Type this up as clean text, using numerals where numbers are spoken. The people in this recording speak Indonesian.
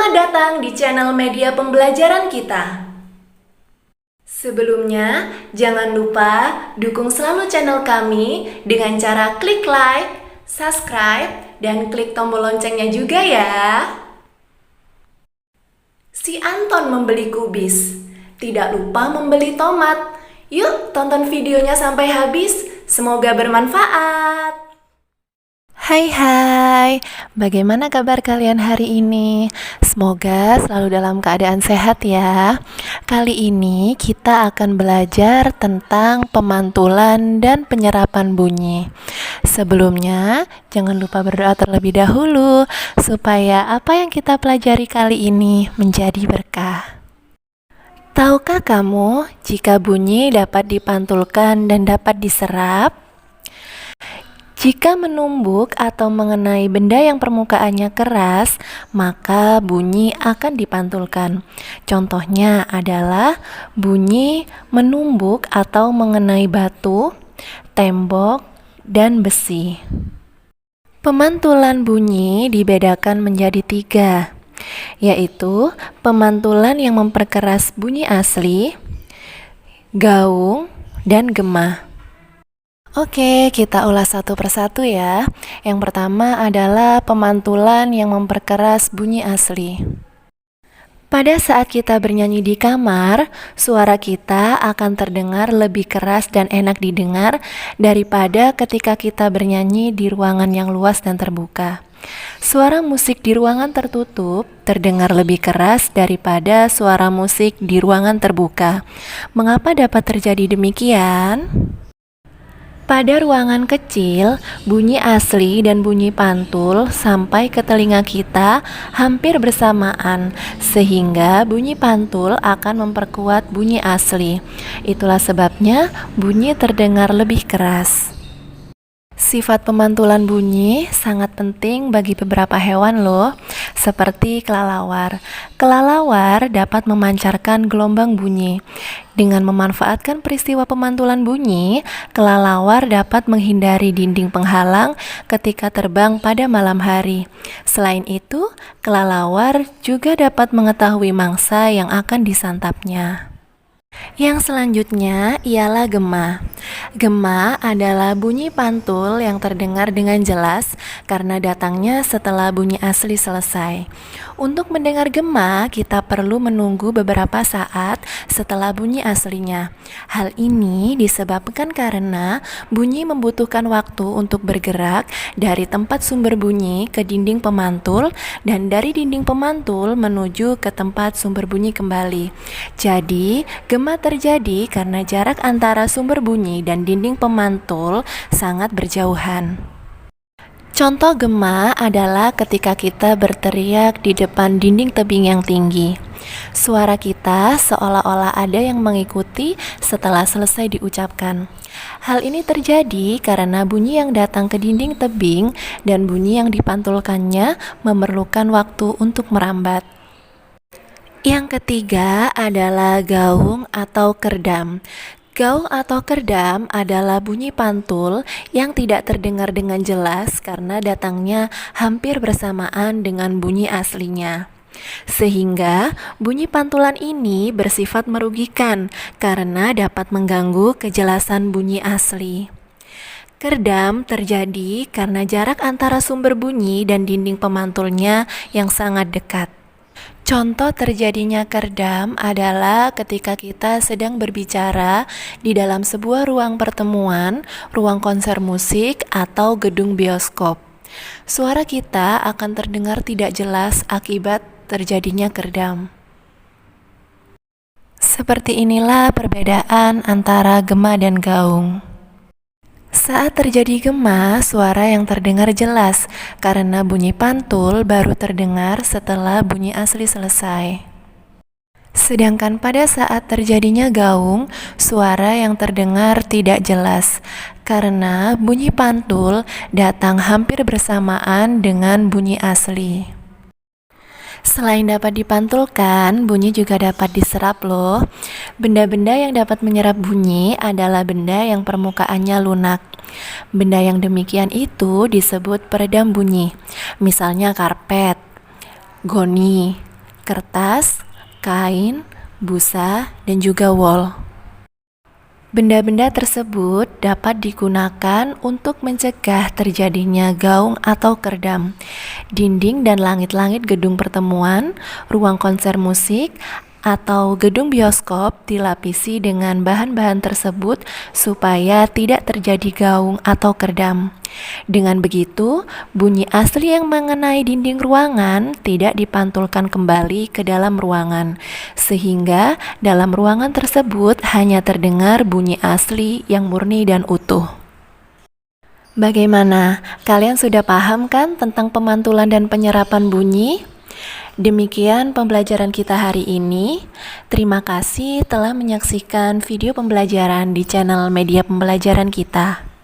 Selamat datang di channel media pembelajaran kita. Sebelumnya, jangan lupa dukung selalu channel kami dengan cara klik like, subscribe, dan klik tombol loncengnya juga ya. Si Anton membeli kubis, tidak lupa membeli tomat. Yuk tonton videonya sampai habis, semoga bermanfaat. Hai, bagaimana kabar kalian hari ini? Semoga selalu dalam keadaan sehat ya. Kali ini kita akan belajar tentang pemantulan dan penyerapan bunyi. Sebelumnya, jangan lupa berdoa terlebih dahulu supaya apa yang kita pelajari kali ini menjadi berkah. Tahukah kamu jika bunyi dapat dipantulkan dan dapat diserap? Jika menumbuk atau mengenai benda yang permukaannya keras, maka bunyi akan dipantulkan. Contohnya adalah bunyi menumbuk atau mengenai batu, tembok, dan besi. Pemantulan bunyi dibedakan menjadi 3, yaitu pemantulan yang memperkeras bunyi asli, gaung, dan gema. Oke, kita ulas satu persatu ya. Yang pertama adalah pemantulan yang memperkeras bunyi asli. Pada saat kita bernyanyi di kamar, suara kita akan terdengar lebih keras dan enak didengar daripada ketika kita bernyanyi di ruangan yang luas dan terbuka. Suara musik di ruangan tertutup terdengar lebih keras daripada suara musik di ruangan terbuka. Mengapa dapat terjadi demikian? Pada ruangan kecil, bunyi asli dan bunyi pantul sampai ke telinga kita hampir bersamaan, sehingga bunyi pantul akan memperkuat bunyi asli. Itulah sebabnya bunyi terdengar lebih keras. Sifat pemantulan bunyi sangat penting bagi beberapa hewan loh, seperti kelelawar. Kelelawar dapat memancarkan gelombang bunyi. Dengan memanfaatkan peristiwa pemantulan bunyi, kelelawar dapat menghindari dinding penghalang ketika terbang pada malam hari. Selain itu, kelelawar juga dapat mengetahui mangsa yang akan disantapnya. Yang selanjutnya ialah gema. Gema adalah bunyi pantul yang terdengar dengan jelas karena datangnya setelah bunyi asli selesai. Untuk mendengar gema, kita perlu menunggu beberapa saat setelah bunyi aslinya. Hal ini disebabkan karena bunyi membutuhkan waktu untuk bergerak dari tempat sumber bunyi ke dinding pemantul dan dari dinding pemantul menuju ke tempat sumber bunyi kembali. Jadi, gema terjadi karena jarak antara sumber bunyi dan dinding pemantul sangat berjauhan. Contoh gema adalah ketika kita berteriak di depan dinding tebing yang tinggi. Suara kita seolah-olah ada yang mengikuti setelah selesai diucapkan. Hal ini terjadi karena bunyi yang datang ke dinding tebing dan bunyi yang dipantulkannya memerlukan waktu untuk merambat. Yang ketiga adalah gaung atau kerdam. Gaung atau kerdam adalah bunyi pantul yang tidak terdengar dengan jelas karena datangnya hampir bersamaan dengan bunyi aslinya. Sehingga bunyi pantulan ini bersifat merugikan karena dapat mengganggu kejelasan bunyi asli. Kerdam terjadi karena jarak antara sumber bunyi dan dinding pemantulnya yang sangat dekat. Contoh terjadinya kerdam adalah ketika kita sedang berbicara di dalam sebuah ruang pertemuan, ruang konser musik, atau gedung bioskop. Suara kita akan terdengar tidak jelas akibat terjadinya kerdam. Seperti inilah perbedaan antara gema dan gaung. Saat terjadi gema, suara yang terdengar jelas karena bunyi pantul baru terdengar setelah bunyi asli selesai. Sedangkan pada saat terjadinya gaung, suara yang terdengar tidak jelas karena bunyi pantul datang hampir bersamaan dengan bunyi asli. Selain dapat dipantulkan, bunyi juga dapat diserap loh. Benda-benda yang dapat menyerap bunyi adalah benda yang permukaannya lunak. Benda yang demikian itu disebut peredam bunyi. Misalnya karpet, goni, kertas, kain, busa, dan juga wol. Benda-benda tersebut dapat digunakan untuk mencegah terjadinya gaung atau kerdam. Dinding dan langit-langit gedung pertemuan, ruang konser musik, atau gedung bioskop dilapisi dengan bahan-bahan tersebut supaya tidak terjadi gaung atau kerdam. Dengan begitu, bunyi asli yang mengenai dinding ruangan tidak dipantulkan kembali ke dalam ruangan, sehingga dalam ruangan tersebut hanya terdengar bunyi asli yang murni dan utuh. Bagaimana? Kalian sudah paham kan tentang pemantulan dan penyerapan bunyi? Demikian pembelajaran kita hari ini. Terima kasih telah menyaksikan video pembelajaran di channel media pembelajaran kita.